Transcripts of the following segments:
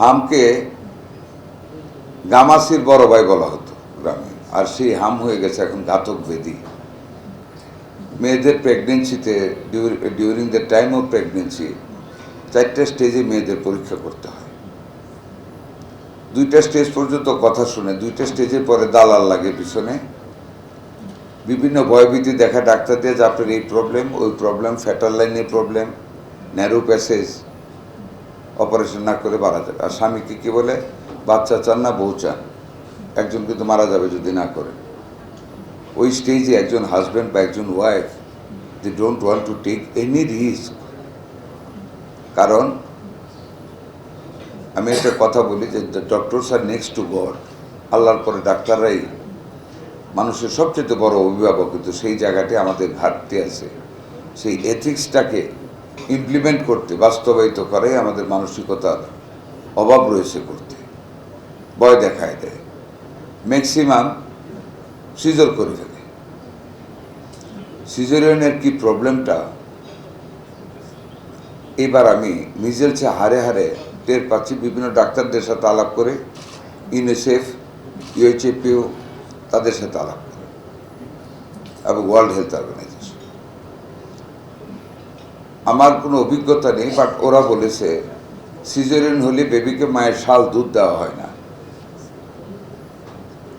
হামকে গামাসির বড় ভাই বলা হতো গ্রামে, আর সেই হাম হয়ে গেছে এখন ঘাতক ব্যাধি। মেয়েদের প্রেগনেন্সিতে during the time of pregnancy 4টা স্টেজে মেয়েদের পরীক্ষা করতে হয়। 2টা স্টেজ পর্যন্ত কথা শুনে, 2টা স্টেজের পরে দালাল লাগে পিছনে, বিভিন্ন ভয়ভীতি দেখা ডাক্তারদের যে আপনার এই প্রবলেম, ওই প্রবলেম, ফ্যাটার লাইনের প্রবলেম, ন্যারো প্যাসেজ, অপারেশন না করে মারা যাবে। আর স্বামীকে কী বলে, বাচ্চা চান না বউ চান, একজন কিন্তু মারা যাবে যদি না করে। ওই স্টেজে একজন হাজব্যান্ড বা একজন wife they don't want to take any risk. কারণ আমি একটা কথা বলি যে the doctors are next to God. আল্লাহর পরে ডাক্তাররাই মানুষের সবচেয়ে বড় অভিভাবক, কিন্তু সেই জায়গাটি আমাদের ঘাটতি আছে। সেই এথিক্সটাকে ইমপ্লিমেন্ট করতে, বাস্তবায়িত করে আমাদের মানসিকতার অভাব রয়েছে করতে, ভয় দেখায় দেয়, ম্যাক্সিমাম সিজার করে ফেলে। সিজারিয়ানের কি প্রবলেমটা এবার আমি মিজেলসে হারে হারে টের পাচ্ছি। বিভিন্ন ডাক্তারদের সাথে আলাপ করে, ইউনিসেফ, ইউএইচএপিও তাদের সাথে আলাপ করে, এবং ওয়ার্ল্ড হেলথ অর্গানাইজেশন। আমার কোনো অভিজ্ঞতা নেই, বাট ওরা বলেছে সিজারিয়ান হলে বেবিকে মায়ের শাল দুধ দেওয়া হয় না।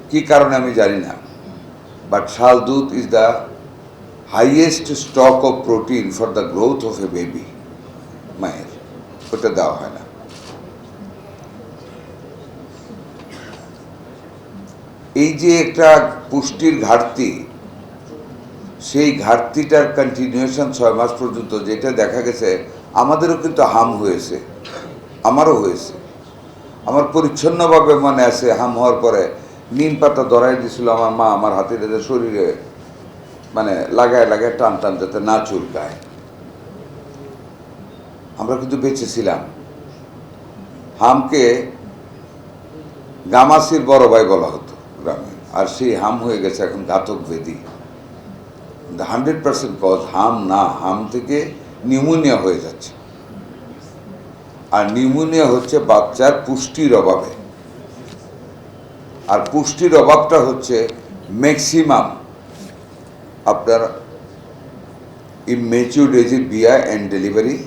কি কারণে আমি জানি না, বাট শাল দুধ is the highest stock of protein for the growth of A baby. মায়ের ওটা দেওয়া হয় না। এই যে একটা পুষ্টির ঘাটতি, সেই ঘাটতিটার কন্টিনিউশন 6 মাস পর্যন্ত, যেটা দেখা গেছে আমাদেরও কিন্তু হাম হয়েছে, আমারও হয়েছে। আমার পরিচ্ছন্নভাবে মনে আছে, হাম হওয়ার পরে নিম পাতা ধরাই দিয়েছিল আমার মা আমার হাতের শরীরে, মানে লাগায় লাগায় টান টান যাতে না চুলকায়। আমরা কিন্তু বেঁচেছিলাম। হামকে গামাসির বড় ভাই বলা হতো গ্রামে, আর সেই হাম হয়ে গেছে এখন ঘাতক ব্যাধি। 100% কজ হাম না, হাম থেকে নিউমোনিয়া হয়ে যাচ্ছে। আর নিউমোনিয়া হচ্ছে বাচ্চার পুষ্টির অভাবে। আর পুষ্টির অভাবটা হচ্ছে ম্যাক্সিমাম আপনার ইমেচিউর এজের বিয়া অ্যান্ড ডেলিভারি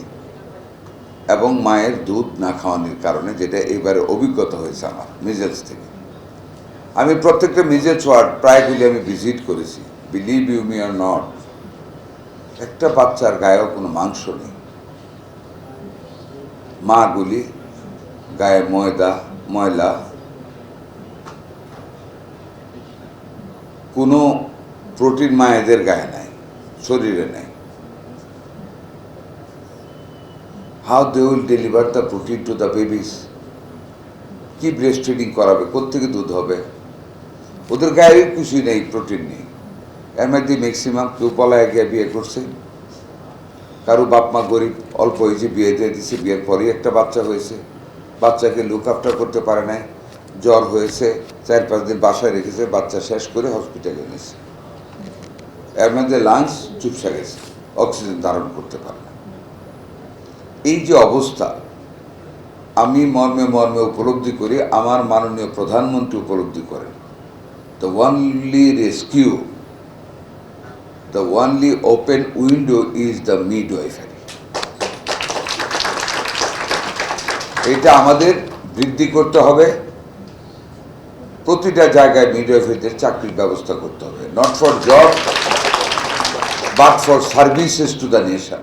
এবং মায়ের দুধ না খাওয়ানোর কারণে, যেটা এবারে অভিজ্ঞতা হয়েছে আমার মিজেলস থেকে। আমি প্রত্যেকটা মিজেলস ওয়ার্ড প্রায়গুলি আমি ভিজিট করেছি। Believe you me or not, একটা বাচ্চার গায়েও কোনো মাংস নেই। মাগুলি গায়ে ময়লা, কোনো প্রোটিন মায়েদের গায়ে নাই, শরীরে নেই। How they will deliver the protein to the babies? কি ব্রেস্ট ফিডিং করাবে, কোত্থেকে দুধ হবে? ওদের গায়ে কিছুই নেই, প্রোটিন নেই। এর মধ্যে ম্যাক্সিমাম কেউ পলায় গিয়ে বিয়ে করছে, কারো বাপ মা গরিব, অল্প এজে বিয়ে দিয়ে দিচ্ছে, বিয়ের পরেই একটা বাচ্চা হয়েছে, বাচ্চাকে লুক আফটার করতে পারে নাই, জ্বর হয়েছে, 4-5 দিন বাসায় রেখেছে, বাচ্চা শেষ করে হসপিটালে এনেছে। এর মধ্যে লাংস চুপসা গেছে, অক্সিজেন ধারণ করতে পারে না। এই যে অবস্থা, আমি মর্মে মর্মে উপলব্ধি করি, আমার মাননীয় প্রধানমন্ত্রী উপলব্ধি করেন। The only rescue, the only open window is the midwifery. এটা আমাদের বৃদ্ধি করতে হবে। প্রতিটা জায়গায় মিডওয়াইফারিদের চাকরির ব্যবস্থা করতে হবে, not for job but for services to the nation.